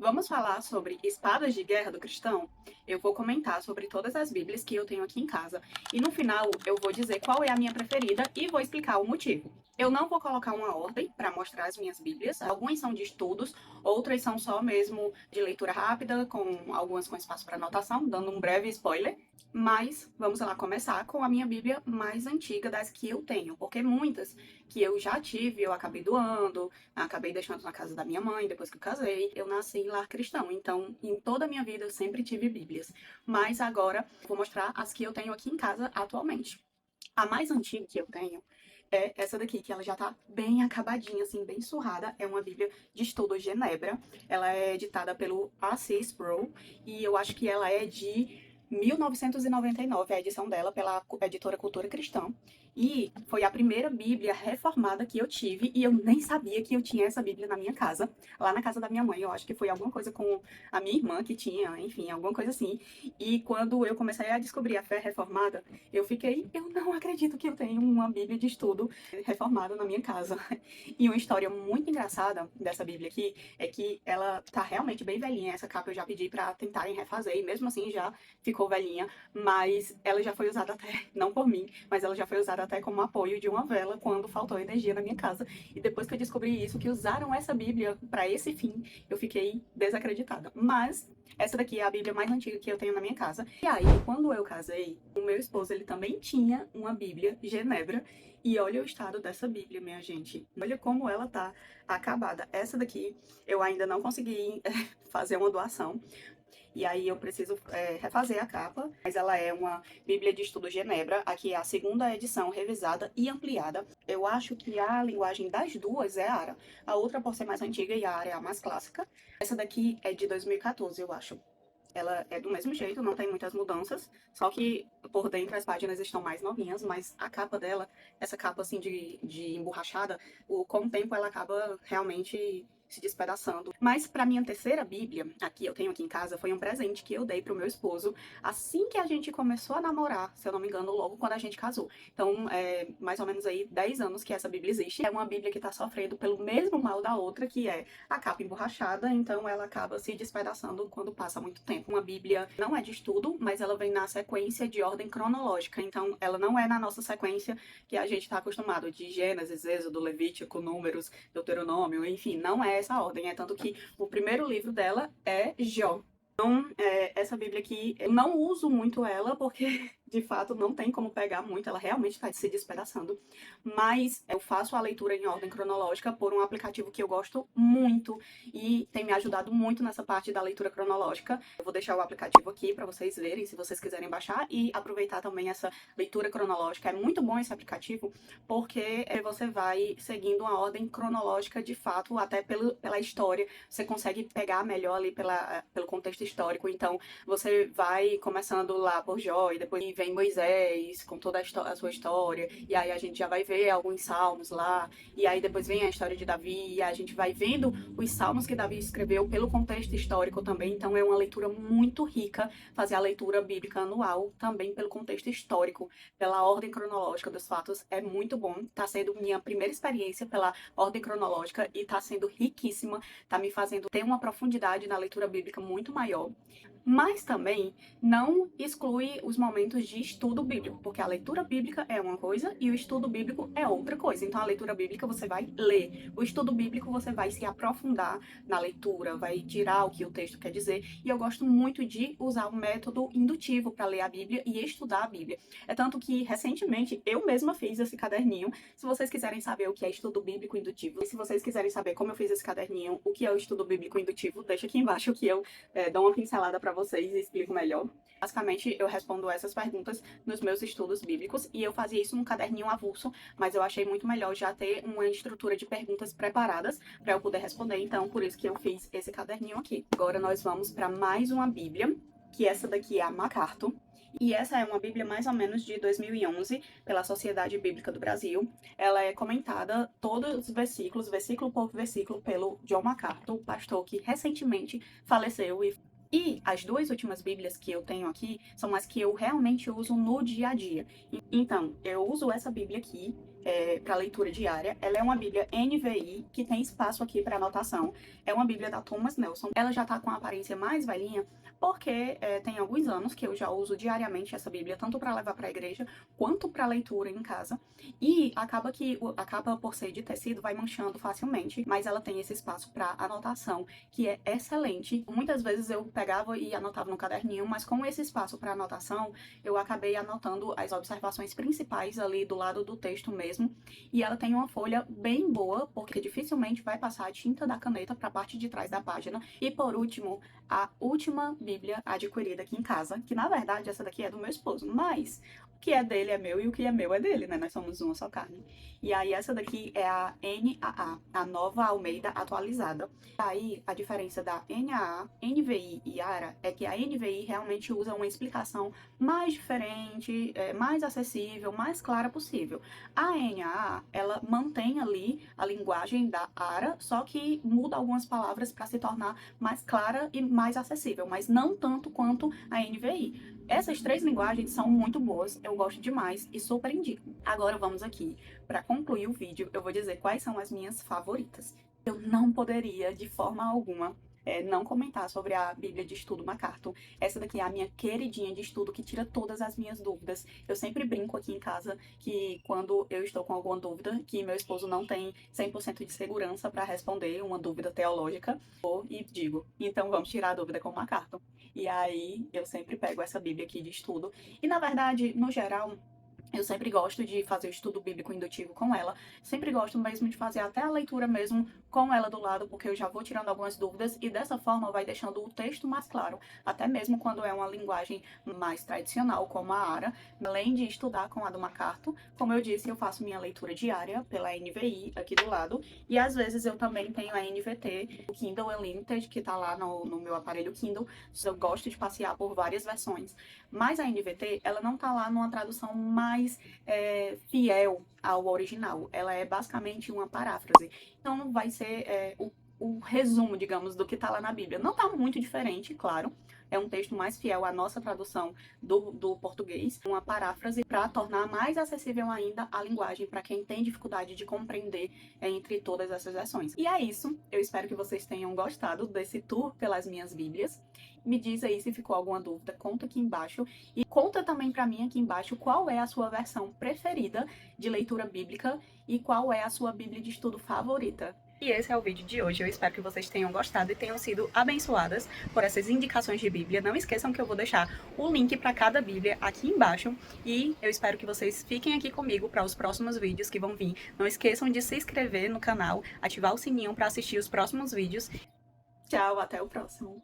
Vamos falar sobre espadas de guerra do cristão? Eu vou comentar sobre todas as Bíblias que eu tenho aqui em casa e no final eu vou dizer qual é a minha preferida e vou explicar o motivo. Eu não vou colocar uma ordem para mostrar as minhas Bíblias. Algumas são de estudos, outras são só mesmo de leitura rápida, com algumas com espaço para anotação, dando um breve spoiler. Mas vamos lá começar com a minha Bíblia mais antiga das que eu tenho, porque muitas que eu já tive eu acabei doando, acabei deixando na casa da minha mãe depois que eu casei. Eu nasci em lar cristão, então em toda a minha vida eu sempre tive Bíblias. Mas agora vou mostrar as que eu tenho aqui em casa atualmente. A mais antiga que eu tenho é essa daqui, que ela já tá bem acabadinha, assim, bem surrada. É uma Bíblia de estudo Genebra. Ela é editada pelo A.C. Sproul e eu acho que ela é de 1999, a edição dela pela editora Cultura Cristã. E foi a primeira Bíblia reformada que eu tive e eu nem sabia que eu tinha essa Bíblia na minha casa, lá na casa da minha mãe. Eu acho que foi alguma coisa com a minha irmã que tinha, enfim, alguma coisa assim. E quando eu comecei a descobrir a fé reformada, eu não acredito que eu tenho uma Bíblia de estudo reformada na minha casa. E uma história muito engraçada dessa Bíblia aqui é que ela tá realmente bem velhinha. Essa capa eu já pedi pra tentarem refazer e mesmo assim já ficou velhinha, mas ela já foi usada até, não por mim, mas ela já foi usada até como apoio de uma vela quando faltou energia na minha casa. E depois que eu descobri isso, que usaram essa Bíblia para esse fim, eu fiquei desacreditada. Mas essa daqui é a Bíblia mais antiga que eu tenho na minha casa. E aí, quando eu casei, o meu esposo, ele também tinha uma Bíblia Genebra. E olha o estado dessa Bíblia, minha gente. Olha como ela tá acabada. Essa daqui eu ainda não consegui fazer uma doação. E aí eu preciso refazer a capa, mas ela é uma Bíblia de Estudo Genebra. Aqui é a segunda edição revisada e ampliada. Eu acho que a linguagem das duas é ARA. A outra, por ser mais antiga, e a ARA é a mais clássica. Essa daqui é de 2014, eu acho. Ela é do mesmo jeito, não tem muitas mudanças, só que por dentro as páginas estão mais novinhas, mas a capa dela, essa capa assim de emborrachada, com o tempo ela acaba realmente se despedaçando. Mas para minha terceira Bíblia, aqui eu tenho aqui em casa, foi um presente que eu dei pro meu esposo assim que a gente começou a namorar, se eu não me engano, logo quando a gente casou. Então, é mais ou menos aí 10 anos que essa Bíblia existe. É uma Bíblia que tá sofrendo pelo mesmo mal da outra, que é a capa emborrachada, então ela acaba se despedaçando quando passa muito tempo. Uma Bíblia não é de estudo, mas ela vem na sequência de ordem cronológica, então ela não é na nossa sequência que a gente está acostumado, de Gênesis, Êxodo, Levítico, Números, Deuteronômio, enfim, não é essa ordem, é tanto que o primeiro livro dela é Jó. Então, essa Bíblia aqui, eu não uso muito ela, porque de fato não tem como pegar muito, ela realmente está se despedaçando. Mas eu faço a leitura em ordem cronológica por um aplicativo que eu gosto muito e tem me ajudado muito nessa parte da leitura cronológica. Eu vou deixar o aplicativo aqui para vocês verem, se vocês quiserem baixar e aproveitar também essa leitura cronológica. É muito bom esse aplicativo, porque você vai seguindo uma ordem cronológica de fato, até pela história. Você consegue pegar melhor ali pelo contexto histórico. Então, você vai começando lá por Jó e depois vem Moisés com toda a sua história. E aí a gente já vai ver alguns salmos lá. E aí depois vem a história de Davi. E a gente vai vendo os salmos que Davi escreveu pelo contexto histórico também. Então, é uma leitura muito rica fazer a leitura bíblica anual também pelo contexto histórico, pela ordem cronológica dos fatos. É muito bom. Tá sendo minha primeira experiência pela ordem cronológica e tá sendo riquíssima. Tá me fazendo ter uma profundidade na leitura bíblica muito maior. Mas também não exclui os momentos de estudo bíblico, porque a leitura bíblica é uma coisa e o estudo bíblico é outra coisa. Então, a leitura bíblica você vai ler, o estudo bíblico você vai se aprofundar na leitura, vai tirar o que o texto quer dizer. E eu gosto muito de usar o método indutivo para ler a Bíblia e estudar a Bíblia. É tanto que, recentemente, eu mesma fiz esse caderninho. Se vocês quiserem saber o que é estudo bíblico indutivo, e se vocês quiserem saber como eu fiz esse caderninho, o que é o estudo bíblico indutivo, deixa aqui embaixo que eu dou uma pincelada para vocês e explico melhor. Basicamente, eu respondo essas perguntas nos meus estudos bíblicos e eu fazia isso num caderninho avulso, mas eu achei muito melhor já ter uma estrutura de perguntas preparadas para eu poder responder, então por isso que eu fiz esse caderninho aqui. Agora nós vamos para mais uma Bíblia, que essa daqui é a MacArthur. E essa é uma Bíblia mais ou menos de 2011, pela Sociedade Bíblica do Brasil. Ela é comentada, todos os versículos, versículo por versículo, pelo John MacArthur, pastor que recentemente faleceu. E as duas últimas Bíblias que eu tenho aqui são as que eu realmente uso no dia a dia. Então, eu uso essa Bíblia aqui para leitura diária. Ela é uma Bíblia NVI, que tem espaço aqui para anotação. É uma Bíblia da Thomas Nelson. Ela já está com a aparência mais velhinha, porque tem alguns anos que eu já uso diariamente essa Bíblia, tanto para levar para a igreja, quanto para leitura em casa. E acaba que a capa, por ser de tecido, vai manchando facilmente, mas ela tem esse espaço para anotação, que é excelente. Muitas vezes eu pegava e anotava no caderninho, mas com esse espaço para anotação, eu acabei anotando as observações principais ali do lado do texto mesmo. E ela tem uma folha bem boa, porque dificilmente vai passar a tinta da caneta para a parte de trás da página. E por último, a última Bíblia adquirida aqui em casa, que na verdade essa daqui é do meu esposo, mas o que é dele é meu e o que é meu é dele, né? Nós somos uma só carne. E aí essa daqui é a NAA, a Nova Almeida Atualizada. Aí a diferença da NAA, NVI e ARA é que a NVI realmente usa uma explicação mais diferente, mais acessível, mais clara possível. A NAA, ela mantém ali a linguagem da ARA, só que muda algumas palavras para se tornar mais clara e mais acessível, mas não tanto quanto a NVI. Essas três linguagens são muito boas, eu gosto demais e super indico. Agora vamos aqui, para concluir o vídeo, eu vou dizer quais são as minhas favoritas. Eu não poderia, de forma alguma, não comentar sobre a Bíblia de Estudo MacArthur. Essa daqui é a minha queridinha de estudo, que tira todas as minhas dúvidas. Eu sempre brinco aqui em casa que quando eu estou com alguma dúvida, que meu esposo não tem 100% de segurança para responder uma dúvida teológica, vou e digo, então vamos tirar a dúvida com o MacArthur. E aí eu sempre pego essa Bíblia aqui de estudo. E na verdade, no geral, eu sempre gosto de fazer o estudo bíblico indutivo com ela. Sempre gosto mesmo de fazer até a leitura mesmo com ela do lado, porque eu já vou tirando algumas dúvidas e dessa forma vai deixando o texto mais claro, até mesmo quando é uma linguagem mais tradicional, como a ARA. Além de estudar com a do MacArthur, como eu disse, eu faço minha leitura diária pela NVI aqui do lado, e às vezes eu também tenho a NVT, o Kindle Unlimited, que tá lá no meu aparelho Kindle. Eu gosto de passear por várias versões, mas a NVT, ela não tá lá numa tradução mais fiel ao original. Ela é basicamente uma paráfrase. Então não vai ser o resumo, digamos, do que está lá na Bíblia. Não está muito diferente, claro. É um texto mais fiel à nossa tradução do português. Uma paráfrase para tornar mais acessível ainda a linguagem para quem tem dificuldade de compreender entre todas essas versões. E é isso. Eu espero que vocês tenham gostado desse tour pelas minhas Bíblias. Me diz aí se ficou alguma dúvida, conta aqui embaixo. E conta também para mim aqui embaixo qual é a sua versão preferida de leitura bíblica e qual é a sua Bíblia de estudo favorita. E esse é o vídeo de hoje. Eu espero que vocês tenham gostado e tenham sido abençoadas por essas indicações de Bíblia. Não esqueçam que eu vou deixar o link para cada Bíblia aqui embaixo. E eu espero que vocês fiquem aqui comigo para os próximos vídeos que vão vir. Não esqueçam de se inscrever no canal, ativar o sininho para assistir os próximos vídeos. Tchau, até o próximo.